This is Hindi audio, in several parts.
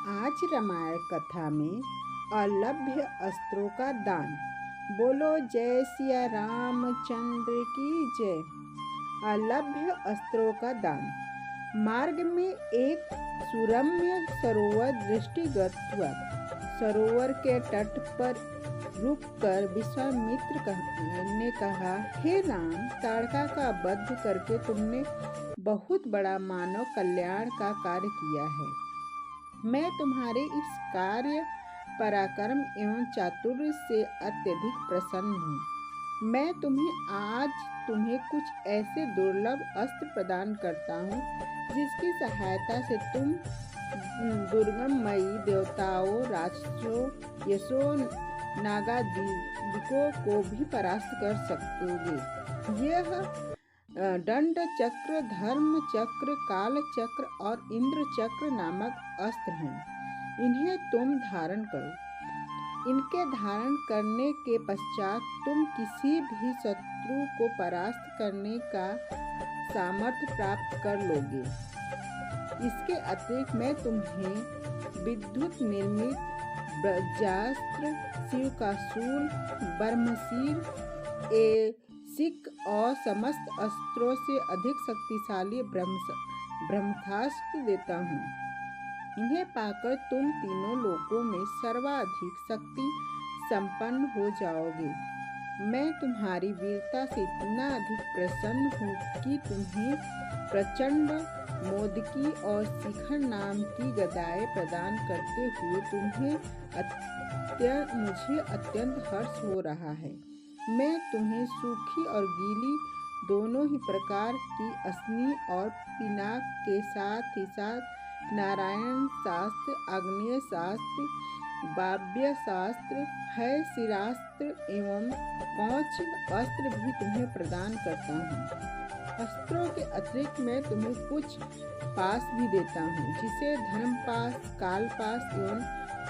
आज रामायण कथा में अलभ्य अस्त्रों का दान। बोलो जय सिया रामचंद्र की जय। अलभ्य अस्त्रों का दान। मार्ग में एक सुरम्य सरोवर दृष्टिगत हुआ। सरोवर के तट पर रुककर विश्वामित्र ने कहा, हे राम, ताड़का का वध करके तुमने बहुत बड़ा मानव कल्याण का कार्य किया है। मैं तुम्हारे इस कार्य पराक्रम एवं चातुर्य से अत्यधिक प्रसन्न हूँ। मैं तुम्हें कुछ ऐसे दुर्लभ अस्त्र प्रदान करता हूँ जिसकी सहायता से तुम दुर्गममयी देवताओं, राक्षसों, यशो नागादिकों को भी परास्त कर सकोगे। यह दंड चक्र, धर्म चक्र, काल चक्र और इंद्र चक्र नामक अस्त्र हैं। इन्हें तुम धारण करो। इनके धारण करने के पश्चात तुम किसी भी शत्रु को परास्त करने का सामर्थ्य प्राप्त कर लोगे। इसके अतिरिक्त मैं तुम्हें विद्युत निर्मित वज्रास्त्र, शिव का शूल, ब्रह्मशील, सिक और समस्त अस्त्रों से अधिक शक्तिशाली ब्रह्मास्त्र देता हूँ। इन्हें पाकर तुम तीनों लोकों में सर्वाधिक शक्ति संपन्न हो जाओगे। मैं तुम्हारी वीरता से इतना अधिक प्रसन्न हूँ कि तुम्हें प्रचंड मोदकी और शिखर नाम की गदाएं प्रदान करते हुए मुझे अत्यंत हर्ष हो रहा है। मैं तुम्हें सूखी और गीली दोनों ही प्रकार की असनी और पिनाक के साथ ही साथ नारायण शास्त्र, आग्नेय शास्त्र, वाव्य शास्त्र, है शिरास्त्र एवं कौच अस्त्र भी तुम्हें प्रदान करता हूँ। अस्त्रों के अतिरिक्त मैं तुम्हें कुछ पास भी देता हूँ, जिसे धर्मपास, कालपास एवं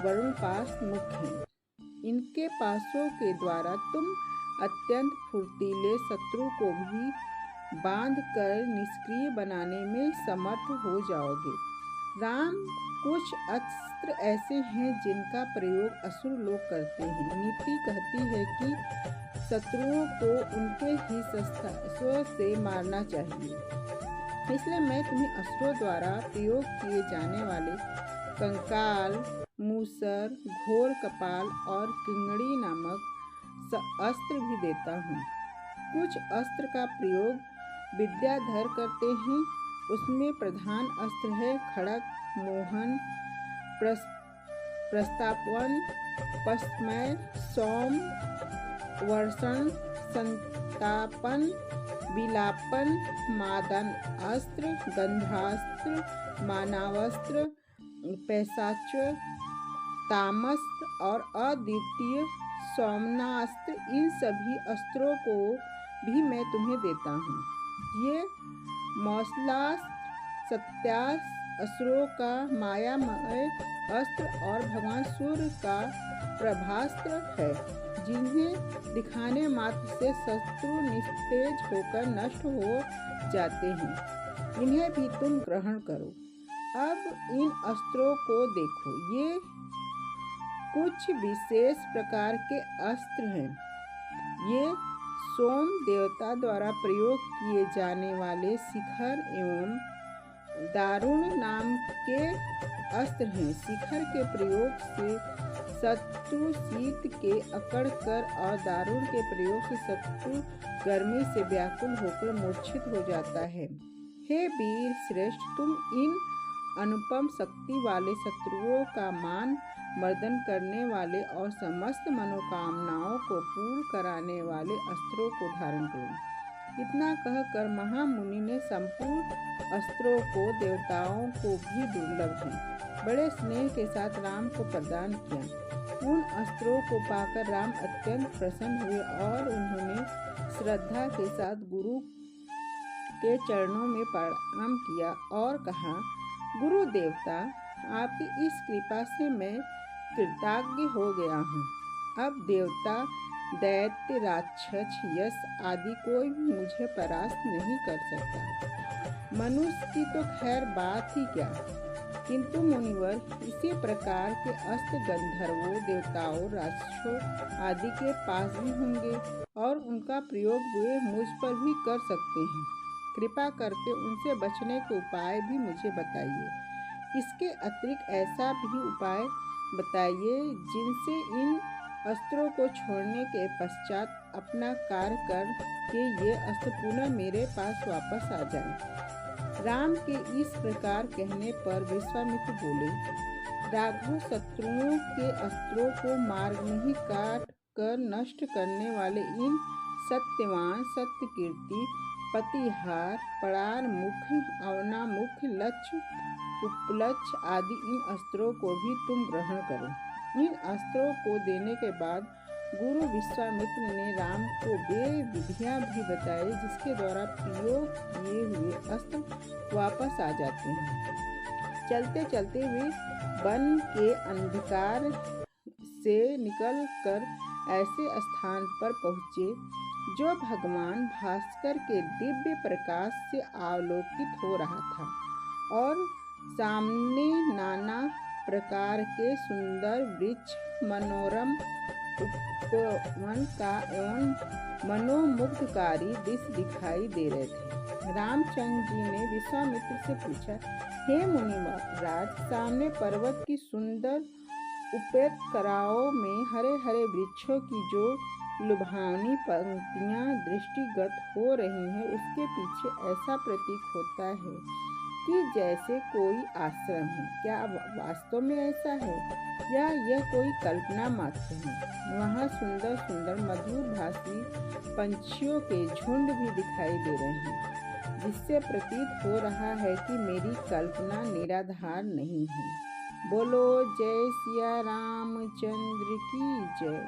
वरुण पास मुख्य हैं। इनके पासों के द्वारा तुम अत्यंत फुर्तीले शत्रु को भी बांध कर निष्क्रिय बनाने में समर्थ हो जाओगे। राम, कुछ अस्त्र ऐसे हैं जिनका प्रयोग असुर लोग करते हैं। नीति कहती है कि शत्रुओं को उनके ही शस्त्रों से मारना चाहिए। इसलिए मैं तुम्हें अस्त्रों द्वारा प्रयोग किए जाने वाले कंकाल, मूसर, घोर कपाल और किंगड़ी नामक अस्त्र भी देता हूँ। कुछ अस्त्र का प्रयोग विद्याधर करते हैं। उसमें प्रधान अस्त्र है खड़ग, मोहन, प्रस्तापन, पश्मय, सौम, वर्षण, संतापन, विलापन, मादन अस्त्र, गंधास्त्र, मानवास्त्र, पैशाच, तामस्त्र और अद्वितीय सौमनास्त्र। इन सभी अस्त्रों को भी मैं तुम्हें देता हूँ। ये मौसलास्त्र, सत्यास्त्र, असुरों का मायामय अस्त्र और भगवान सूर्य का प्रभास्त्र है, जिन्हें दिखाने मात्र से शत्रु निस्तेज होकर नष्ट हो जाते हैं। इन्हें भी तुम ग्रहण करो। अब इन अस्त्रों को देखो। ये कुछ विशेष प्रकार के अस्त्र हैं। ये सोम देवता द्वारा प्रयोग किए जाने वाले शिखर एवं दारुण नाम के अस्त्र हैं। शिखर के प्रयोग से शत्रु शीत के अकड़ कर और दारुण के प्रयोग से शत्रु गर्मी से व्याकुल होकर मूर्छित हो जाता है। हे वीर श्रेष्ठ, तुम इन अनुपम शक्ति वाले शत्रुओं का मान मर्दन करने वाले और समस्त मनोकामनाओं को पूर्ण कराने वाले अस्त्रों को धारण करो। इतना कहकर महामुनि ने संपूर्ण अस्त्रों को देवताओं को भी दुर्लभ हैं बड़े स्नेह के साथ राम को प्रदान किया। उन अस्त्रों को पाकर राम अत्यंत प्रसन्न हुए और उन्होंने श्रद्धा के साथ गुरु के चरणों में प्रणाम किया और कहा, गुरु देवता, आपकी इस कृपा से मैं कृतज्ञ हो गया हूँ। अब देवता, दैत्य, राक्षस, यश आदि कोई भी मुझे परास्त नहीं कर सकता। मनुष्य की तो खैर बात ही क्या, किंतु मुनिवर इसी प्रकार के अस्त्र गंधर्वों, देवताओं, राक्षसों आदि के पास भी होंगे और उनका प्रयोग वे मुझ पर भी कर सकते हैं। कृपा करके उनसे बचने के उपाय भी मुझे बताइए। इसके अतिरिक्त ऐसा भी उपाय बताइए जिनसे इन अस्त्रों को छोड़ने के पश्चात अपना कार्य कर के ये अस्त्र पुनः मेरे पास वापस आ जाएं। राम के इस प्रकार कहने पर विश्वामित्र बोले, राघव, शत्रुओं के अस्त्रों को मार्ग में ही काट कर नष्ट करने वाले इन सत्यवान, सत्यकीर्ति, पतिहार, परार मुख, अवनामुख, लक्ष्य, उपलक्ष्य आदि इन अस्त्रों को भी तुम ग्रहण करो। इन अस्त्रों को देने के बाद गुरु विश्वामित्र ने राम को वे विधियां भी बताई जिसके द्वारा प्रयोग किए हुए अस्त्र वापस आ जाते हैं। चलते चलते वे वन के अंधकार से निकलकर ऐसे स्थान पर पहुँचे जो भगवान भास्कर के दिव्य प्रकाश से आलोकित हो रहा था और सामने नाना प्रकार के सुंदर वृक्ष, मनोरम उपवन का एवं मनोमुग्धकारी दृश्य दिखाई दे रहे थे। रामचंद्र जी ने विश्वामित्र से पूछा, हे मुनिराज, सामने पर्वत की सुंदर उपत्यकाओं में हरे हरे वृक्षों की जो लुभावनी पंक्तियां दृष्टिगत हो रही हैं, उसके पीछे ऐसा प्रतीक होता है कि जैसे कोई आश्रम है। क्या वास्तव में ऐसा है या यह कोई कल्पना मात्र है? वहाँ सुंदर सुंदर मधुर भाषी पंछियों के झुंड भी दिखाई दे रहे हैं, जिससे प्रतीत हो रहा है कि मेरी कल्पना निराधार नहीं है। बोलो जय सिया रामचंद्र की जय।